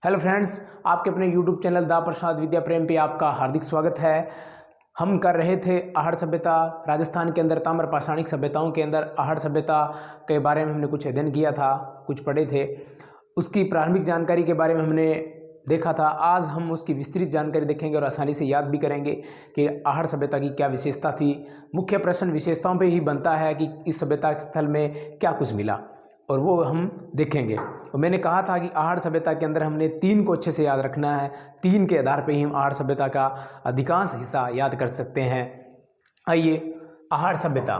Hello friends, आपके अपने YouTube channel दा प्रसाद विद्या प्रेम पे आपका हार्दिक स्वागत है। हम कर रहे थे आहड़ सभ्यता। राजस्थान के अंदर ताम्र पाषाणिक सभ्यताओं के अंदर आहड़ सभ्यता के बारे में हमने कुछ अध्ययन किया था, कुछ पढ़े थे। उसकी प्रारंभिक जानकारी के बारे में हमने देखा था। आज हम उसकी विस्तृत जानकारी देखेंगे और आसानी से याद भी करेंगे कि आहड़ सभ्यता की क्या विशेषता थी। मुख्य प्रश्न विशेषताओं पे ही बनता है कि इस सभ्यता स्थल में क्या कुछ मिला, और वो हम देखेंगे। और मैंने कहा था कि आहड़ सभ्यता के अंदर हमने 3 को अच्छे से याद रखना है। 3 के आधार पे ही हम आहड़ सभ्यता का अधिकांश हिस्सा याद कर सकते हैं। आइए, आहड़ सभ्यता।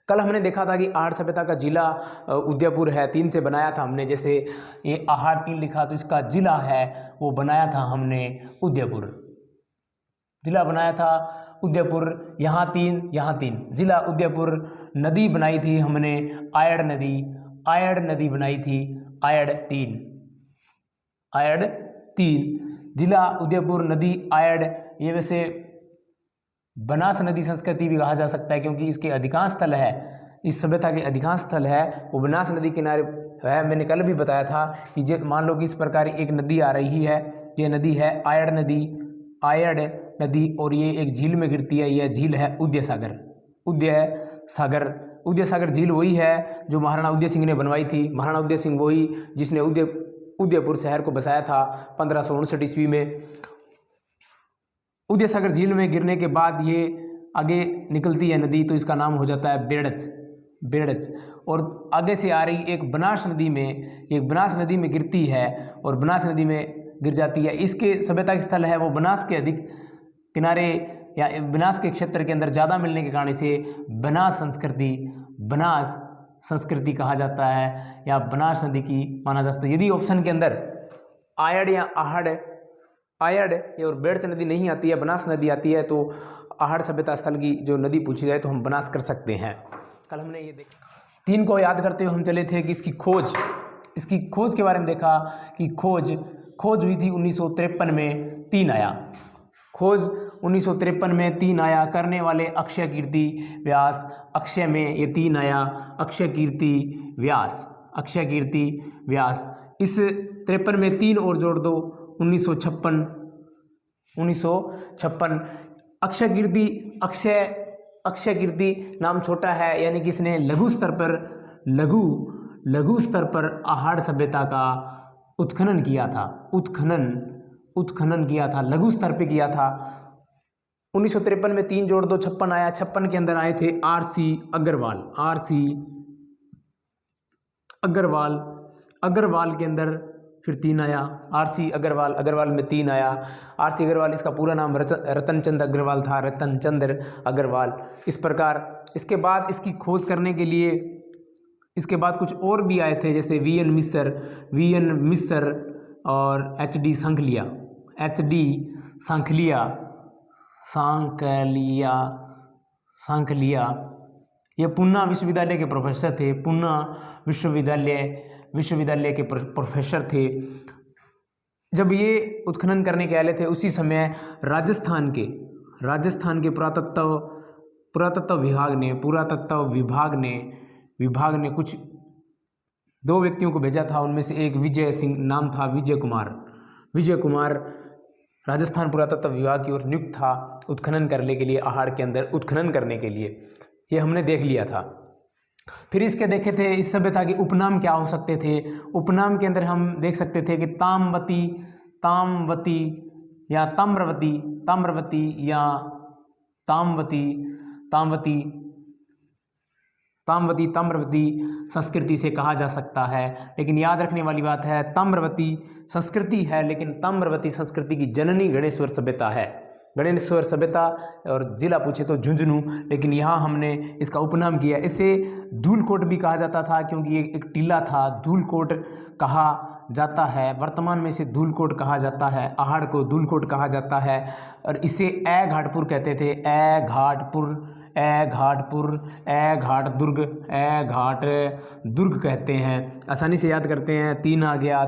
कल हमने देखा था कि आहड़ सभ्यता का जिला उदयपुर है। 3 से बनाया था हमने। जैसे ये आहड़ 3 लिखा तो इसका जिला है वो बनाया था हमने उदयपुर। जिला बनाया था उदयपुर। यहाँ 3 जिला उदयपुर। नदी बनाई थी हमने आयड़ नदी बनाई थी। आयड़ 3 जिला उदयपुर, नदी आयड़। ये वैसे बनास नदी संस्कृति भी कहा जा सकता है, क्योंकि इसके अधिकांश स्थल है, इस सभ्यता के अधिकांश स्थल है वो बनास नदी किनारे है। मैंने कल भी बताया था कि मान लो कि इस प्रकार एक नदी आ रही है। ये नदी है आयड़ नदी और ये एक झील में गिरती है। यह झील है उदय सागर झील वही है जो महाराणा उदय सिंह ने बनवाई थी। महाराणा उदय सिंह वही जिसने उदयपुर शहर को बसाया था 1559 ईस्वी में। उदय सागर झील में गिरने के बाद ये आगे निकलती है नदी, तो इसका नाम हो जाता है बेड़च। और आगे से आ रही एक बनास नदी में गिरती है और बनास नदी में गिर जाती है। इसके सभ्यता के स्थल है वो बनास के अधिक किनारे या बनास के क्षेत्र के अंदर ज़्यादा मिलने के कारण इसे बनास संस्कृति कहा जाता है या बनास नदी की माना जा सकता है। यदि ऑप्शन के अंदर आयड़ या आयड़ और बेड़च नदी नहीं आती है, बनास नदी आती है, तो आहड़ सभ्यता स्थल की जो नदी पूछी जाए तो हम बनास कर सकते हैं। कल हमने ये देखा। 3 को याद करते हुए हम चले थे कि इसकी खोज के बारे में देखा कि खोज हुई थी 1953 में। 3 आया खोज 1953 में 3 आया। करने वाले अक्षय कीर्ति व्यास। अक्षय में ये 3 आया, अक्षय कीर्ति व्यास। इस 53 में 3 और जोड़ दो, 1956। अक्षय कीर्ति नाम छोटा है, यानी कि इसने लघु स्तर पर आहड़ सभ्यता का उत्खनन किया था। लघु स्तर पे किया था। 1953 में 3 जोड़ दो, 56 आया। 56 के अंदर आए थे आरसी अग्रवाल के अंदर फिर 3 आया। आरसी अग्रवाल में 3 आया। आरसी अग्रवाल, इसका पूरा नाम रतनचंद अग्रवाल था, रतनचंद्र अग्रवाल। इस प्रकार इसके बाद इसकी खोज करने के लिए इसके बाद कुछ और भी आए थे, जैसे वीएन मिस्र और एचडी सांखलिया। ये पूना विश्वविद्यालय के प्रोफेसर थे। पूना विश्वविद्यालय के प्रोफेसर थे। जब ये उत्खनन करने के आए थे, उसी समय राजस्थान के पुरातत्व विभाग ने कुछ 2 व्यक्तियों को भेजा था। उनमें से एक विजय सिंह नाम था, विजय कुमार राजस्थान पुरातत्व विभाग की ओर नियुक्त था उत्खनन करने के लिए, आहड़ के अंदर उत्खनन करने के लिए। ये हमने देख लिया था। फिर इसके देखे थे इस सभ्यता के उपनाम क्या हो सकते थे। उपनाम के अंदर हम देख सकते थे कि ताम्रवती या ताम्रवती संस्कृति से कहा जा सकता है। लेकिन याद रखने वाली बात है, ताम्रवती संस्कृति है, लेकिन ताम्रवती संस्कृति की जननी गणेश्वर सभ्यता है। गणेश्वर सभ्यता और जिला पूछे तो झुंझुनू, लेकिन यहाँ हमने इसका उपनाम किया। इसे धूलकोट भी कहा जाता था, क्योंकि ये एक टीला था। धूलकोट कहा जाता है, वर्तमान में इसे धूलकोट कहा जाता है। आहड़ को धूलकोट कहा जाता है। और इसे ए घाटपुर कहते थे। ए घाट दुर्ग कहते हैं। आसानी से याद करते हैं। 3 आ गया।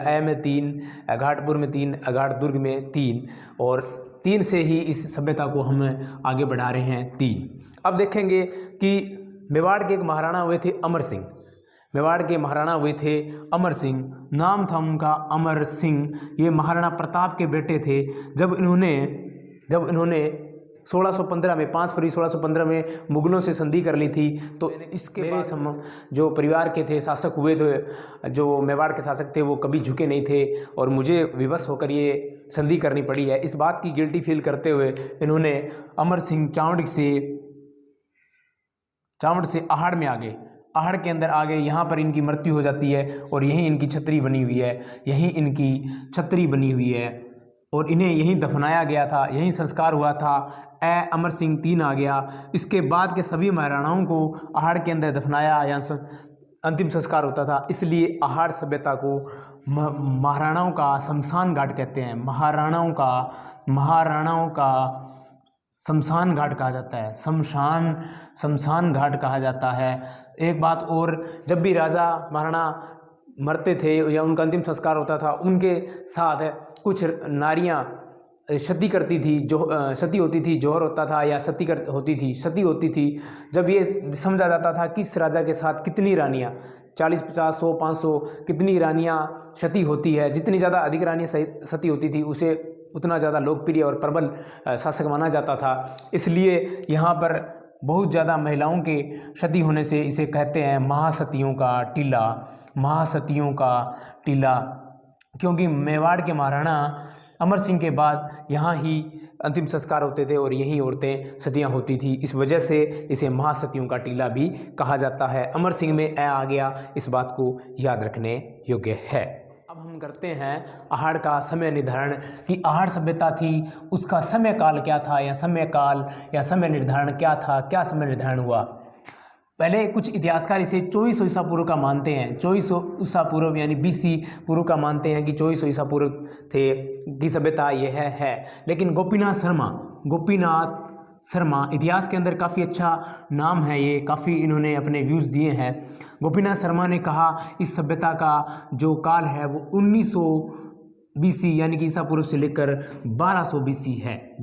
ए में 3, घाटपुर में 3, घाट दुर्ग में 3, और 3 से ही इस सभ्यता को हम आगे बढ़ा रहे हैं। 3 अब देखेंगे कि मेवाड़ के एक महाराणा हुए थे अमर सिंह। मेवाड़ के महाराणा हुए थे अमर सिंह, नाम था उनका अमर सिंह। ये महाराणा प्रताप के बेटे थे। जब इन्होंने 1615 में 5 फरवरी 1615 में मुगलों से संधि कर ली थी, तो इसके मेरे जो परिवार के थे शासक हुए थे, जो मेवाड़ के शासक थे, वो कभी झुके नहीं थे और मुझे विवश होकर ये संधि करनी पड़ी है। इस बात की गिल्टी फील करते हुए इन्होंने अमर सिंह चावड़ से आहड़ में आ गए, आहड़ के अंदर आ गए। यहाँ पर इनकी मृत्यु हो जाती है और यहीं इनकी छतरी बनी हुई है, और इन्हें यहीं दफनाया गया था, यहीं संस्कार हुआ था। अमर सिंह 3 आ गया। इसके बाद के सभी महाराणाओं को आहड़ के अंदर दफनाया या अंतिम संस्कार होता था, इसलिए आहड़ सभ्यता को महाराणाओं का शमशान घाट कहते हैं। महाराणाओं का शमशान घाट कहा जाता है, शमशान घाट कहा जाता है। एक बात और, जब भी राजा महाराणा मरते थे या उनका अंतिम संस्कार होता था, उनके साथ कुछ नारियां सती करती थी, सती होती थी, जौहर होता था या सती होती थी। जब ये समझा जाता था किस राजा के साथ कितनी रानियां, 40, 50, 100, 500 कितनी रानियां सती होती है, जितनी ज़्यादा अधिक रानियां सती होती थी उसे उतना ज़्यादा लोकप्रिय और प्रबल शासक माना जाता था। इसलिए यहाँ पर बहुत ज़्यादा महिलाओं के सती होने से इसे कहते हैं महासतियों का टीला, क्योंकि मेवाड़ के महाराणा अमर सिंह के बाद यहाँ ही अंतिम संस्कार होते थे और यहीं औरतें सतियाँ होती थी। इस वजह से इसे महासतियों का टीला भी कहा जाता है। अमर सिंह में आ गया, इस बात को याद रखने योग्य है। अब हम करते हैं आहड़ का समय निर्धारण कि आहड़ सभ्यता थी, उसका समय काल क्या था या समय निर्धारण क्या था, क्या समय निर्धारण हुआ। पहले कुछ इतिहासकार इसे 2400 ईसा पूर्व का मानते हैं, 2400 ईसा पूर्व यानी BC पूर्व का मानते हैं कि 2400 ईसा पूर्व थे की सभ्यता यह है। लेकिन गोपीनाथ शर्मा इतिहास के अंदर काफ़ी अच्छा नाम है, ये काफ़ी इन्होंने अपने व्यूज़ दिए हैं। गोपीनाथ शर्मा ने कहा इस सभ्यता का जो काल है वो 1900 BC यानी कि ईसा पूर्व से लेकर 1200 BC है,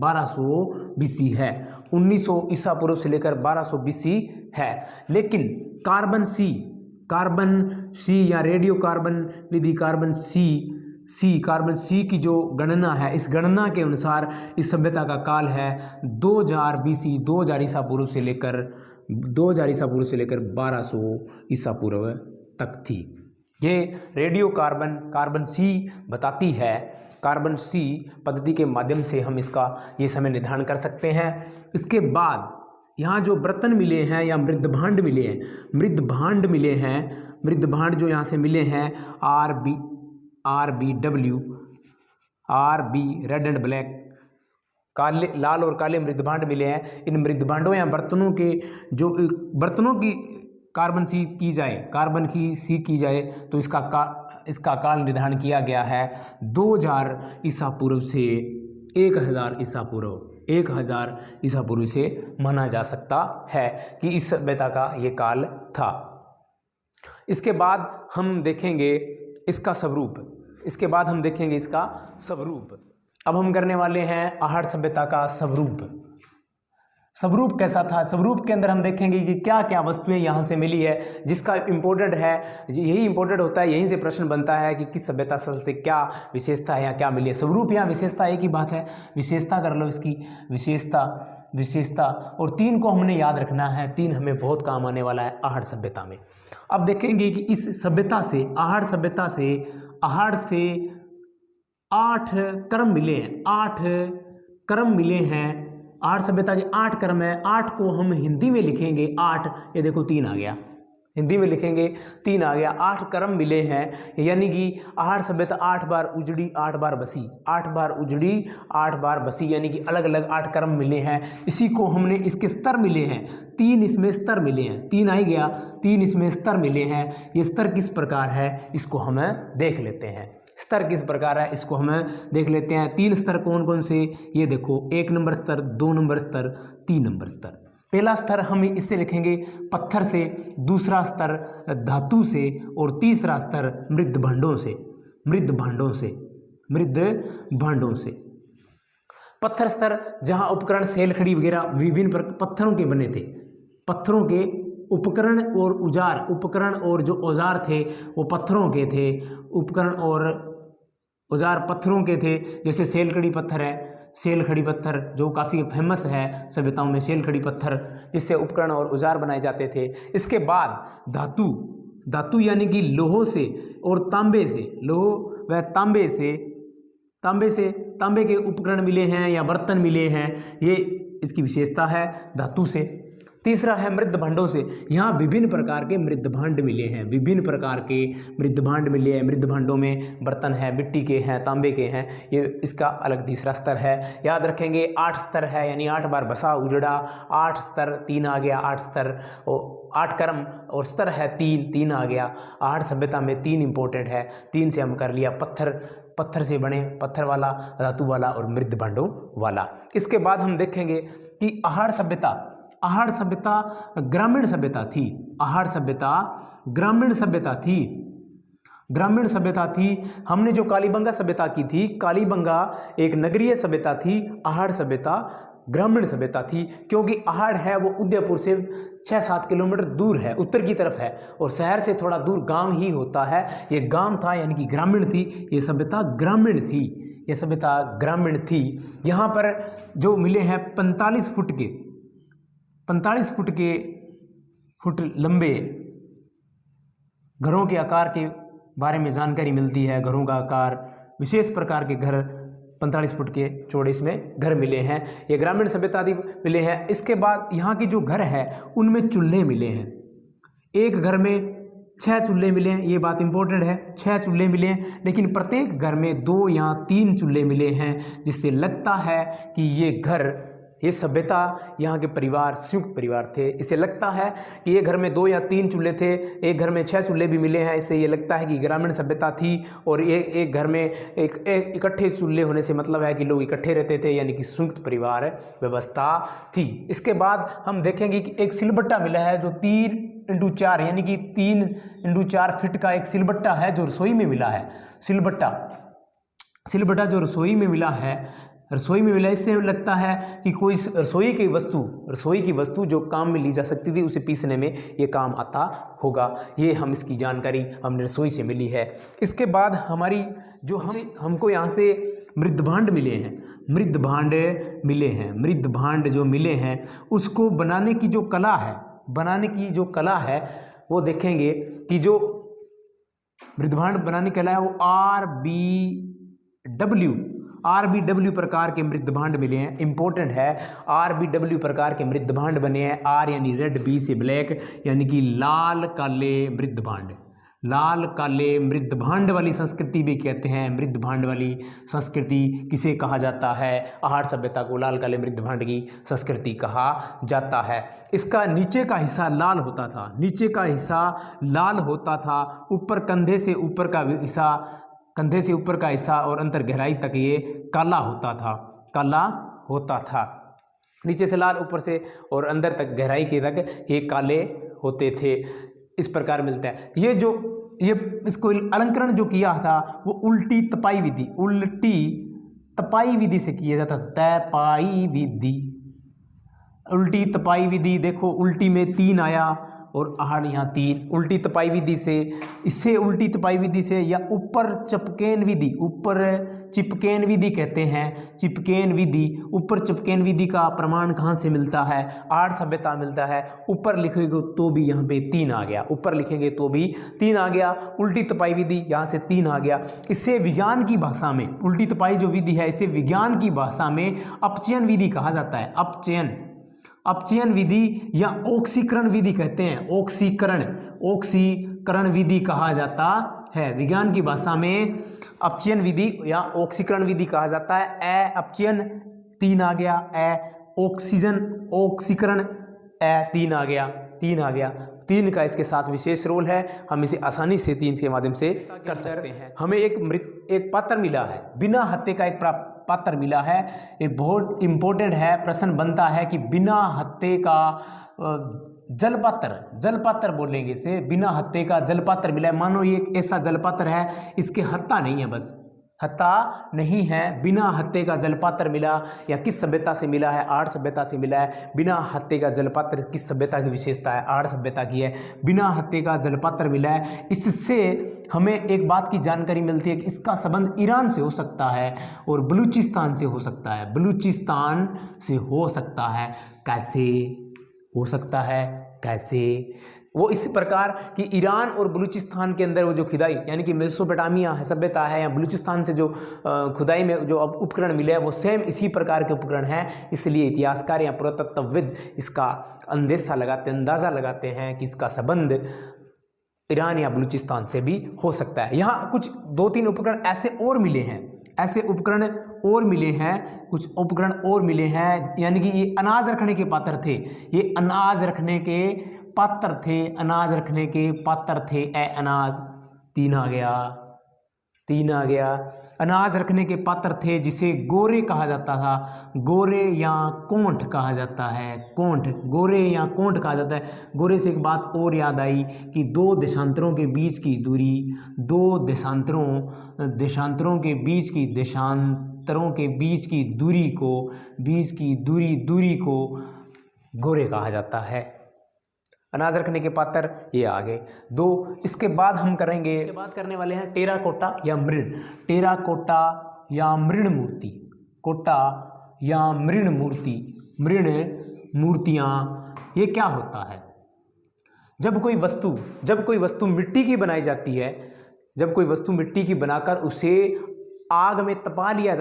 1900 ईसा पूर्व से लेकर 1200 BC है। लेकिन कार्बन सी या रेडियो कार्बन निधि कार्बन सी की जो गणना है, इस गणना के अनुसार इस सभ्यता का काल है 2000 BC, 2000 ईसा पूर्व से लेकर 1200 ईसा पूर्व तक थी। ये रेडियो कार्बन सी बताती है। कार्बन सी पद्धति के माध्यम से हम इसका ये समय निर्धारण कर सकते हैं। इसके बाद यहाँ जो बर्तन मिले हैं या मृदभांड जो यहाँ से मिले हैं RB रेड एंड ब्लैक, लाल और काले मृदभांड मिले हैं। इन मृदभांडों या बर्तनों की कार्बन सी की जाए तो इसका काल निर्धारण किया गया है 2000 ईसा पूर्व से 1000 ईसा पूर्व से माना जा सकता है कि इस सभ्यता का ये काल था। इसके बाद हम देखेंगे इसका स्वरूप। अब हम करने वाले हैं आहड़ सभ्यता का स्वरूप कैसा था। स्वरूप के अंदर हम देखेंगे कि क्या क्या वस्तुएं यहाँ से मिली है, जिसका इम्पोर्टेंट है, यही इम्पोर्टेंट होता है, यहीं से प्रश्न बनता है कि किस सभ्यता स्थल से क्या विशेषता है या क्या मिली है। स्वरूप या विशेषता एक ही बात है, विशेषता कर लो इसकी, विशेषता और 3 को हमने याद रखना है। 3 हमें बहुत काम आने वाला है आहड़ सभ्यता में। अब देखेंगे कि इस सभ्यता से आहड़ से 8 क्रम मिले हैं, 8 क्रम मिले हैं। आहड़ सभ्यता के 8 क्रम है। 8 को हम हिंदी में लिखेंगे 8, ये देखो 3 आ गया, हिंदी में लिखेंगे 3 आ गया। 8 क्रम मिले हैं, यानी कि आहड़ सभ्यता 8 बार उजड़ी 8 बार बसी, 8 बार उजड़ी 8 बार बसी, यानी कि अलग अलग 8 क्रम मिले हैं। इसी को हमने इसके स्तर मिले हैं, 3 इसमें स्तर मिले हैं, 3 आ ही गया, 3 इसमें स्तर मिले हैं। ये स्तर किस प्रकार है इसको हम देख लेते हैं। 3 स्तर कौन कौन से, ये देखो 1 नंबर स्तर, 2 नंबर स्तर, 3 नंबर स्तर। पहला स्तर हम इससे लिखेंगे पत्थर से, दूसरा स्तर धातु से और तीसरा स्तर मृदभांडों से। पत्थर स्तर जहां उपकरण सेल खड़ी वगैरह विभिन्न पत्थरों के बने थे, पत्थरों के उपकरण और औजार, उपकरण और जो औजार थे वो पत्थरों के थे, उपकरण और औजार पत्थरों के थे। जैसे सेलखड़ी पत्थर है, सेलखड़ी पत्थर जो काफ़ी फेमस है सभ्यताओं में, सेलखड़ी पत्थर, जिससे उपकरण और औजार बनाए जाते थे। इसके बाद धातु, धातु यानी कि लोहों से और तांबे से, लोह व तांबे के उपकरण मिले हैं या बर्तन मिले हैं, ये इसकी विशेषता है धातु से। तीसरा है मृद भांडों से, यहाँ विभिन्न प्रकार के मृद भांड मिले हैं, विभिन्न प्रकार के मृद भांड मिले हैं। मृद भांडों में बर्तन है, मिट्टी के हैं, तांबे के हैं, ये इसका अलग तीसरा स्तर है। याद रखेंगे 8 स्तर है, यानी 8 बार बसा उजड़ा, 8 स्तर 3 आ गया, 8 स्तर 8 कर्म और स्तर है 3 आ गया। आहड़ सभ्यता में 3 इंपॉर्टेंट है, 3 से हम कर लिया पत्थर से बने, पत्थर वाला, धातु वाला और मृद भांडों वाला। इसके बाद हम देखेंगे कि आहड़ सभ्यता ग्रामीण सभ्यता थी। आहड़ सभ्यता ग्रामीण सभ्यता थी। हमने जो कालीबंगा सभ्यता की थी, कालीबंगा एक नगरीय सभ्यता थी, आहड़ सभ्यता ग्रामीण सभ्यता थी। क्योंकि आहड़ है वो उदयपुर से 6-7 किलोमीटर दूर है, उत्तर की तरफ है, और शहर से थोड़ा दूर गांव ही होता है। ये गांव था यानी कि ग्रामीण थी, ये सभ्यता ग्रामीण थी, ये सभ्यता ग्रामीण थी। यहाँ पर जो मिले हैं 45 फुट लंबे घरों के आकार के बारे में जानकारी मिलती है। घरों का आकार, विशेष प्रकार के घर 45 फुट के चौड़े इसमें घर मिले हैं, ये ग्रामीण सभ्यता मिले हैं। इसके बाद यहाँ के जो घर है उनमें चूल्हे मिले हैं। एक घर में 6 चूल्हे मिले हैं, ये बात इंपॉर्टेंट है, 6 चूल्हे मिले हैं, लेकिन प्रत्येक घर में 2 या 3 चूल्हे मिले हैं, जिससे लगता है कि ये घर, ये सभ्यता, यहाँ के परिवार संयुक्त परिवार थे। इसे लगता है कि ये घर में 2 या 3 चूल्हे थे, एक घर में 6 चूल्हे भी मिले हैं, इससे ये लगता है कि ग्रामीण सभ्यता थी। और ये एक घर में एक इकट्ठे चूल्हे होने से मतलब है कि लोग इकट्ठे रहते थे, यानी कि संयुक्त परिवार व्यवस्था थी। इसके बाद हम देखेंगे कि एक सिलबट्टा मिला है जो 3x4 यानी कि 3x4 फीट का एक सिलबट्टा है जो रसोई में मिला है। सिलबट्टा जो रसोई में मिला है, इससे लगता है कि कोई रसोई की वस्तु जो काम में ली जा सकती थी, उसे पीसने में ये काम आता होगा। ये हम इसकी जानकारी हमने रसोई से मिली है। इसके बाद हमारी जो हमको यहाँ से मृद भांड मिले हैं, मृद भांड जो मिले हैं, उसको बनाने की जो कला है वो देखेंगे कि जो मृद भांड बनाने की कला है वो RBW प्रकार के मृद भांड मिले हैं। इंपॉर्टेंट है, RBW प्रकार के मृद भांड बने हैं। R यानी रेड, B से ब्लैक, यानी कि लाल काले मृद भांड वाली संस्कृति भी कहते हैं। मृद भांड वाली संस्कृति किसे कहा जाता है? आहड़ सभ्यता को लाल काले मृद भांड की संस्कृति कहा जाता है। इसका नीचे का हिस्सा लाल होता था, ऊपर कंधे से ऊपर का हिस्सा और अंतर गहराई तक ये काला होता था। नीचे से लाल, ऊपर से और अंदर तक गहराई के तक ये काले होते थे। इस प्रकार मिलता है। ये इसको अलंकरण जो किया था वो उल्टी तपाई विधि से किया जाता था। उल्टी तपाई विधि, देखो उल्टी में 3 आया और आहड़ यहाँ 3। उल्टी तपाई विधि से, या ऊपर चिपकेन विधि कहते हैं। ऊपर चिपकेन विधि का प्रमाण कहाँ से मिलता है? आहड़ सभ्यता मिलता है। ऊपर लिखेंगे तो भी यहाँ पे 3 आ गया, उल्टी तपाई विधि यहाँ से 3 आ गया। इसे विज्ञान की भाषा में, उल्टी तपाई जो विधि है, इसे विज्ञान की भाषा में अपचयन विधि कहा जाता है। अपचयन विधि या ऑक्सीकरण विधि कहते हैं। ऑक्सीकरण विधि कहा जाता है। विज्ञान की भाषा में अपचयन विधि या ऑक्सीकरण विधि कहा जाता है। अपचयन 3 आ गया, ऑक्सीकरण 3 आ गया। 3 का इसके साथ विशेष रोल है, हम इसे आसानी से 3 के माध्यम से कर सकते हैं। हमें एक पात्र मिला है, बिना हत्थे का एक पात्र मिला है। ये बहुत इंपॉर्टेंट है। प्रश्न बनता है कि बिना हत्थे का जलपात्र बोलेंगे इसे। बिना हत्थे का जलपात्र मिला है। मानो ये एक ऐसा जलपात्र है, इसके हत्था नहीं है, बस हत्ता नहीं है। बिना हत्थे का जलपात्र मिला, या किस सभ्यता से मिला है? आहड़ सभ्यता से मिला है। बिना हत्थे का जलपात्र किस सभ्यता की विशेषता है? आहड़ सभ्यता की है। बिना हत्थे का जलपात्र मिला है। इससे हमें एक बात की जानकारी मिलती है कि इसका संबंध ईरान से हो सकता है और बलूचिस्तान से हो सकता है। बलूचिस्तान से हो सकता है। कैसे हो सकता है? कैसे? वो इस प्रकार कि ईरान और बलूचिस्तान के अंदर वो जो खुदाई, यानी कि मेसोपोटामिया है सभ्यता है, या बलूचिस्तान से जो खुदाई में जो अब उपकरण मिले हैं वो सेम इसी प्रकार के उपकरण हैं। इसलिए इतिहासकार या पुरातत्वविद इसका अंदाज़ा लगाते हैं कि इसका संबंध ईरान या बलूचिस्तान से भी हो सकता है। यहाँ कुछ 2-3 उपकरण ऐसे और मिले हैं, कुछ उपकरण और मिले हैं, यानी कि ये अनाज रखने के पात्र थे। ये अनाज रखने के पात्र थे, अनाज रखने के पात्र थे। अनाज 3 आ गया। अनाज रखने के पात्र थे जिसे गोरे कहा जाता था। गोरे या कोंठ कहा जाता है। गोरे या कोंठ कहा जाता है। गोरे से एक बात और याद आई कि 2 देशांतरों के बीच की दूरी, 2 देशांतरों के बीच की दूरी को गोरे कहा जाता है। अनाज रखने के पात्र ये आ गए 2। इसके बाद हम करने वाले हैं टेराकोटा या मृण। टेराकोटा या मृण मूर्ति। कोटा या मृण मूर्तियाँ ये क्या होता है? जब कोई वस्तु मिट्टी की बनाई जाती है, जब कोई वस्तु मिट्टी की बनाकर उसे आग में तपा लिया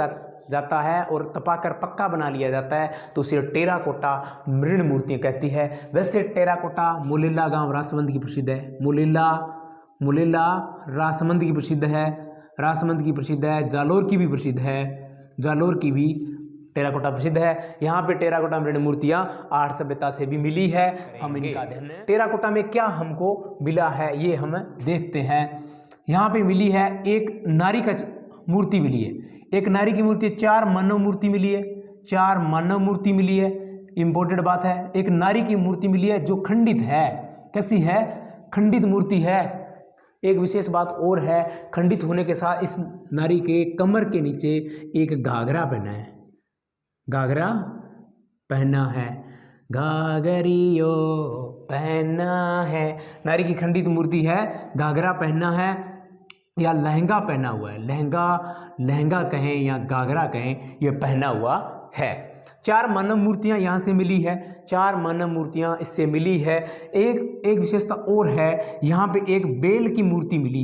जाता है और तपाकर पक्का बना लिया जाता है तो उसे टेराकोटा मृण मूर्तियाँ कहती है। वैसे टेराकोटा मोलेला गांव राजसमंद की प्रसिद्ध है। मोलेला राजसमंद की प्रसिद्ध है। जालोर की भी टेराकोटा प्रसिद्ध है। यहाँ पे टेराकोटा मृण मूर्तियाँ आहड़ सभ्यता से भी मिली है। हम इनका अध्ययन टेराकोटा में क्या हमको मिला है ये हम देखते हैं। यहाँ पे मिली है एक नारी का मूर्ति मिली है। एक नारी की मूर्ति, 4 मानव मूर्ति मिली है। इंपॉर्टेंट बात है, एक नारी की मूर्ति मिली है जो खंडित है। कैसी है? खंडित मूर्ति है। एक विशेष बात और है, खंडित होने के साथ इस नारी के कमर के नीचे एक घाघरा पहना है। नारी की खंडित मूर्ति है, घाघरा पहना है या लहंगा पहना हुआ है। लहंगा कहें या घाघरा कहें, यह पहना हुआ है। 4 मानव मूर्तियां यहाँ से मिली है। 4 मानव मूर्तियां इससे मिली है। एक विशेषता और है, यहाँ पे एक बेल की मूर्ति मिली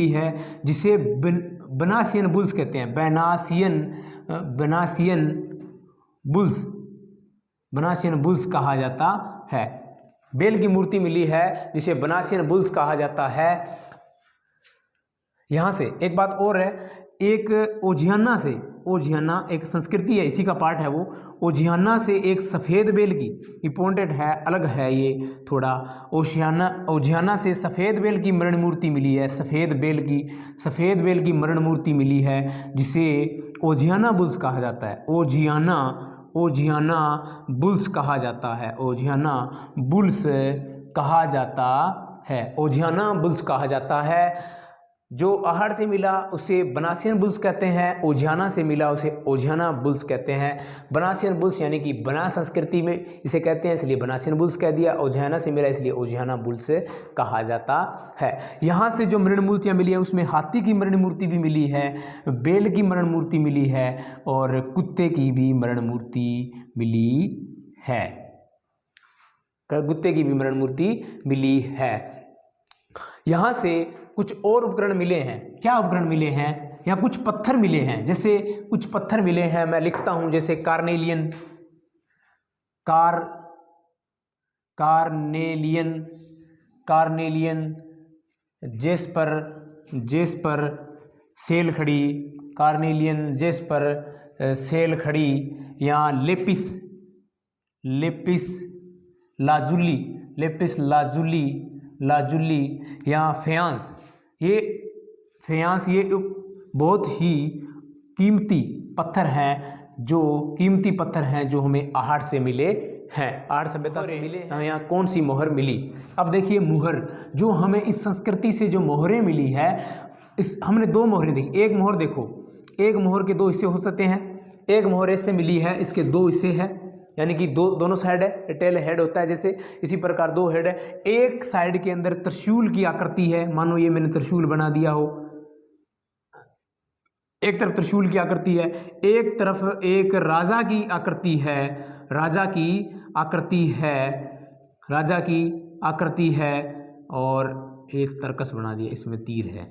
है जिसे बनासियन बुल्स कहते हैं। बनासियन बुल्स कहा जाता है। बेल की मूर्ति मिली है जिसे बनासियन बुल्स कहा जाता है। यहाँ से एक बात और है, एक ओझियाना एक संस्कृति है, इसी का पार्ट है वो। ओझियाना से एक सफ़ेद बेल की, इंपॉर्टेंट है, अलग है ये थोड़ा। ओझियाना से सफ़ेद बेल की मरण मूर्ति मिली है। सफ़ेद बेल की मरण मूर्ति मिली है जिसे ओझियाना बुल्स कहा जाता है। ओझियाना बुल्स कहा जाता है। ओझियाना बुल्स कहा जाता है। जो आहड़ से मिला उसे बनासियन बुल्स कहते हैं। ओझियाना से मिला उसे ओझियाना बुल्स कहते हैं। बनासियन बुल्स यानी कि बना संस्कृति में इसे कहते हैं, इसलिए बनासियन बुल्स कह दिया। ओझियाना से मिला इसलिए ओझियाना बुल्स कहा जाता है। यहाँ से जो मृण मूर्तियाँ मिली हैं उसमें हाथी की मृण मूर्ति भी मिली है, बेल की मृण मूर्ति मिली है और कुत्ते की भी मृण मूर्ति मिली है। यहाँ से कुछ और उपकरण मिले हैं। क्या उपकरण मिले हैं? यहाँ कुछ पत्थर मिले हैं। जैसे कुछ पत्थर मिले हैं, मैं लिखता हूँ, जैसे कार्नेलियन, जेस्पर, सेल खड़ी, या लेपिस लाजुली या फेयांस। ये बहुत ही कीमती पत्थर हैं जो हमें आहड़ से मिले हैं। आहड़ सभ्यता से मिले हमें यहाँ कौन सी मोहर मिली? अब देखिए मोहर, जो हमें इस संस्कृति से जो मोहरें मिली है, इस हमने दो मोहरें देखी। एक मोहर देखो, एक मोहर के दो हिस्से हो सकते हैं। एक मोहर इससे मिली है, इसके दो हिस्से हैं, यानी कि दोनों साइड है, टेल हेड होता है जैसे, इसी प्रकार दो हेड है। एक साइड के अंदर त्रिशूल की आकृति है, मानो ये मैंने त्रिशूल बना दिया हो, एक तरफ त्रिशूल की आकृति है, एक तरफ एक राजा की आकृति है, राजा की आकृति है, राजा की आकृति है, और एक तरकस बना दिया, इसमें तीर है।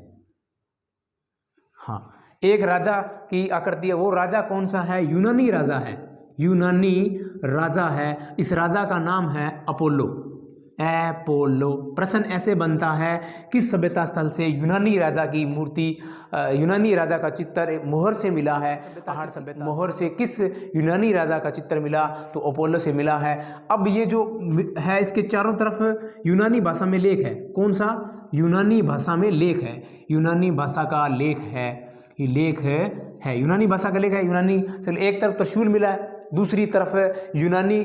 हाँ, एक राजा की आकृति है। वो राजा कौन सा है? यूनानी राजा है, यूनानी राजा है। इस राजा का नाम है अपोलो, एपोलो। प्रश्न ऐसे बनता है, किस सभ्यता स्थल से यूनानी राजा की मूर्ति, यूनानी राजा का चित्र मोहर से मिला है? आहड़ सभ्यता मोहर से किस यूनानी राजा का चित्र मिला? तो अपोलो से मिला है। अब ये जो है, इसके चारों तरफ यूनानी भाषा में लेख है। कौन सा? यूनानी भाषा में लेख है, यूनानी भाषा का लेख है, ये लेख है यूनानी भाषा का लेख है। यूनानी, चलिए एक तरफ त्रिशूल मिला है, दूसरी तरफ यूनानी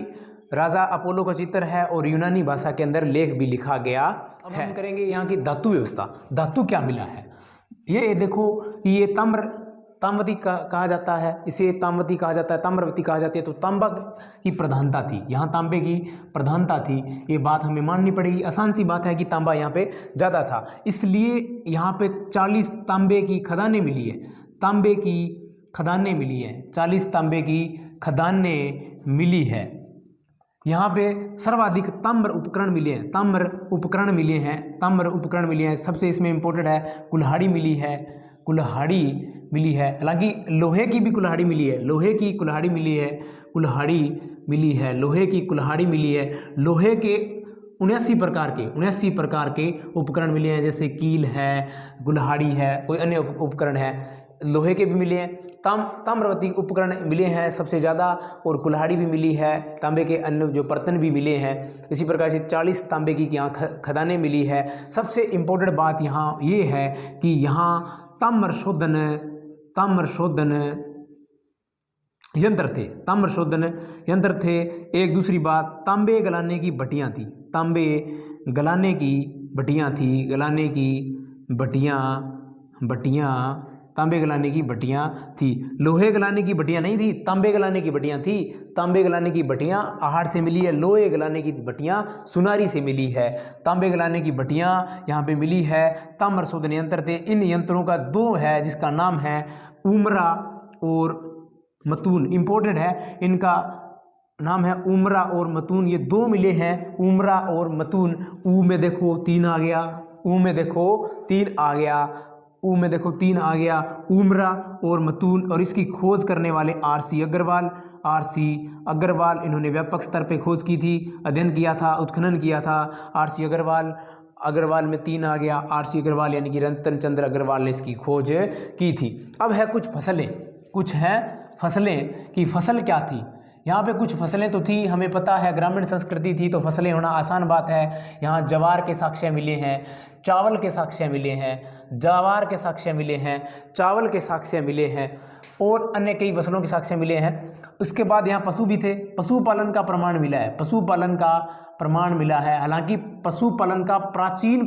राजा अपोलो का चित्र है, और यूनानी भाषा के अंदर लेख भी लिखा गया है। हम करेंगे यहाँ की धातु व्यवस्था। धातु क्या मिला है? ये देखो, ये ताम्रवती कहा जाता है, इसे ताम्रवती कहा जाता है, ताम्रवती कहा जाती है। तो तांबा की प्रधानता थी, यहाँ तांबे की प्रधानता थी, ये बात हमें माननी पड़ेगी। आसान सी बात है कि तांबा यहाँ पे ज़्यादा था, इसलिए यहाँ पे 40 तांबे की खदानें मिली है, तांबे की खदानें मिली है, 40 तांबे की खदानें मिली है। यहाँ पे सर्वाधिक ताम्र उपकरण मिले हैं, ताम्र उपकरण मिले हैं, ताम्र उपकरण मिले हैं। सबसे इसमें इम्पोर्टेंट है कुल्हाड़ी मिली है, कुल्हाड़ी मिली है। हालांकि लोहे की भी कुल्हाड़ी मिली है, लोहे की कुल्हाड़ी मिली है, कुल्हाड़ी मिली है, लोहे की कुल्हाड़ी मिली है। लोहे के 79 प्रकार के उपकरण मिले हैं, जैसे कील है, कुल्हाड़ी है, कोई अन्य उपकरण है, लोहे के भी मिले हैं। ताम्रवती उपकरण मिले हैं सबसे ज़्यादा, और कुल्हाड़ी भी मिली है, तांबे के अन्य जो बर्तन भी मिले हैं। इसी प्रकार से 40 तांबे की यहाँ खदानें मिली है। सबसे इम्पोर्टेंट बात यहाँ ये है कि यहाँ ताम्रशोधन यंत्र थे, ताम्रशोधन यंत्र थे। एक दूसरी बात, तांबे गलाने की भट्टियाँ थी, तांबे गलाने की भट्टियाँ थी, गलाने की भट्टियाँ तांबे गलाने की भट्टियाँ थी। लोहे गलाने की भट्टियाँ नहीं थी, तांबे गलाने की भट्टियाँ थी। तांबे गलाने की भट्टियाँ आहड़ से मिली है, लोहे गलाने की भट्टियाँ सुनारी से मिली है। तांबे गलाने की भट्टियाँ यहाँ पे मिली है। ताम्रशोधन यंत्र थे। इन यंत्रों का दो है, जिसका नाम है उमरा और मतून। इम्पोर्टेंट है, इनका नाम है उमरा और मतून, ये दो मिले हैं, उमरा और मतून। ऊ में देखो 3 आ गया, ऊ में देखो 3 आ गया, ऊ में देखो 3 आ गया, उमरा और मतून। और इसकी खोज करने वाले आरसी अग्रवाल, इन्होंने व्यापक स्तर पे खोज की थी, अध्ययन किया था, उत्खनन किया था। आरसी अग्रवाल में 3 आ गया, आरसी अग्रवाल यानी कि रतन चंद्र अग्रवाल ने इसकी खोज की थी। अब है कुछ फसलें कि फसल क्या थी। यहाँ पे कुछ फसलें तो थी, हमें पता है ग्रामीण संस्कृति थी तो फसलें होना आसान बात है। यहाँ ज्वार के साक्ष्य मिले हैं, चावल के साक्ष्य मिले हैं, ज्वार के साक्ष्य मिले हैं, चावल के साक्ष्य मिले हैं, और अन्य कई फसलों के साक्ष्य मिले हैं। उसके बाद यहाँ पशु भी थे, पशुपालन का प्रमाण मिला है, पशुपालन का प्रमाण मिला है। हालांकि पशुपालन का प्राचीन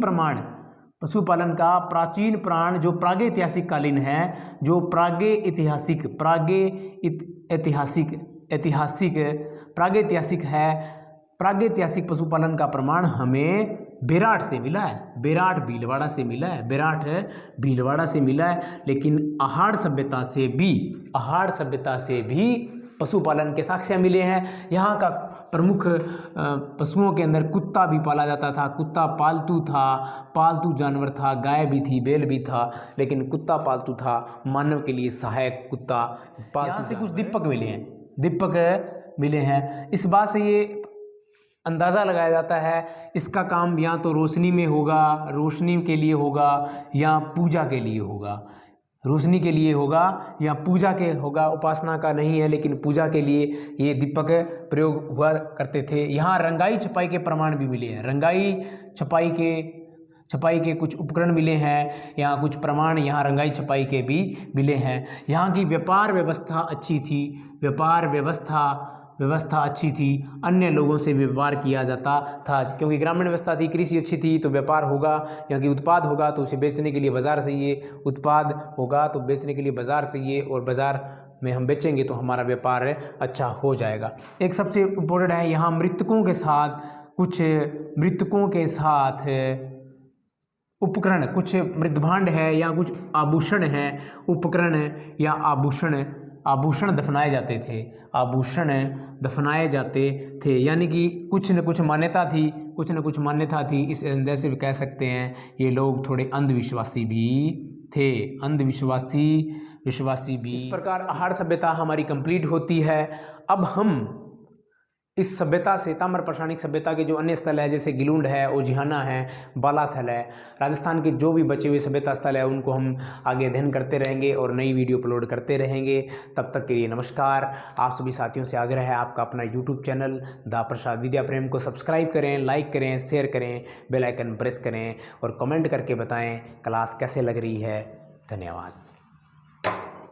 प्रमाण जो प्रागैतिहासिक कालीन है, जो प्रागैतिहासिक है, प्रागैतिहासिक पशुपालन का प्रमाण हमें बेराट से मिला है, बेराट भीलवाड़ा से मिला है। लेकिन आहड़ सभ्यता से भी पशुपालन के साक्ष्य मिले हैं। यहाँ का प्रमुख पशुओं के अंदर कुत्ता भी पाला जाता था। कुत्ता पालतू जानवर था, गाय भी थी, बैल भी था, लेकिन कुत्ता पालतू था, मानव के लिए सहायक कुत्ता पालतू। यहाँ से कुछ दीपक मिले हैं। इस बात से ये अंदाज़ा लगाया जाता है इसका काम या तो रोशनी में होगा, रोशनी के लिए होगा, या पूजा के लिए होगा। रोशनी के लिए होगा या पूजा के होगा, उपासना का नहीं है, लेकिन पूजा के लिए ये दीपक प्रयोग हुआ करते थे। यहाँ रंगाई छपाई के प्रमाण भी मिले हैं, रंगाई छपाई के कुछ उपकरण मिले हैं, यहाँ कुछ प्रमाण यहाँ रंगाई छपाई के भी मिले हैं। यहाँ की व्यापार व्यवस्था अच्छी थी, व्यापार व्यवस्था व्यवस्था अच्छी थी, अन्य लोगों से व्यवहार किया जाता था। क्योंकि ग्रामीण व्यवस्था थी, कृषि अच्छी थी तो व्यापार होगा, यहाँ की उत्पाद होगा तो उसे बेचने के लिए बाज़ार चाहिए, उत्पाद होगा तो बेचने के लिए बाज़ार चाहिए, और बाज़ार में हम बेचेंगे तो हमारा व्यापार अच्छा हो जाएगा। एक सबसे इम्पोर्टेंट है यहाँ मृतकों के साथ उपकरण, कुछ मृदभांड है या कुछ आभूषण है, उपकरण या आभूषण दफनाए जाते थे, आभूषण दफनाए जाते थे। यानी कि कुछ न कुछ मान्यता थी। इस अंदर से भी कह सकते हैं ये लोग थोड़े अंधविश्वासी भी थे, विश्वासी भी। इस प्रकार आहार सभ्यता हमारी कंप्लीट होती है। अब हम इस सभ्यता से ताम्र पाषाणिक सभ्यता के जो अन्य स्थल है, जैसे गिलुंड है, ओजिहाना है, बालाथल है, राजस्थान के जो भी बचे हुए सभ्यता स्थल है उनको हम आगे अध्ययन करते रहेंगे और नई वीडियो अपलोड करते रहेंगे। तब तक के लिए नमस्कार। आप सभी साथियों से आग्रह है, आपका अपना यूट्यूब चैनल दा प्रसाद विद्या प्रेम को सब्सक्राइब करें, लाइक करें, शेयर करें, बेल आइकन प्रेस करें और कमेंट करके बताएं क्लास कैसे लग रही है। धन्यवाद।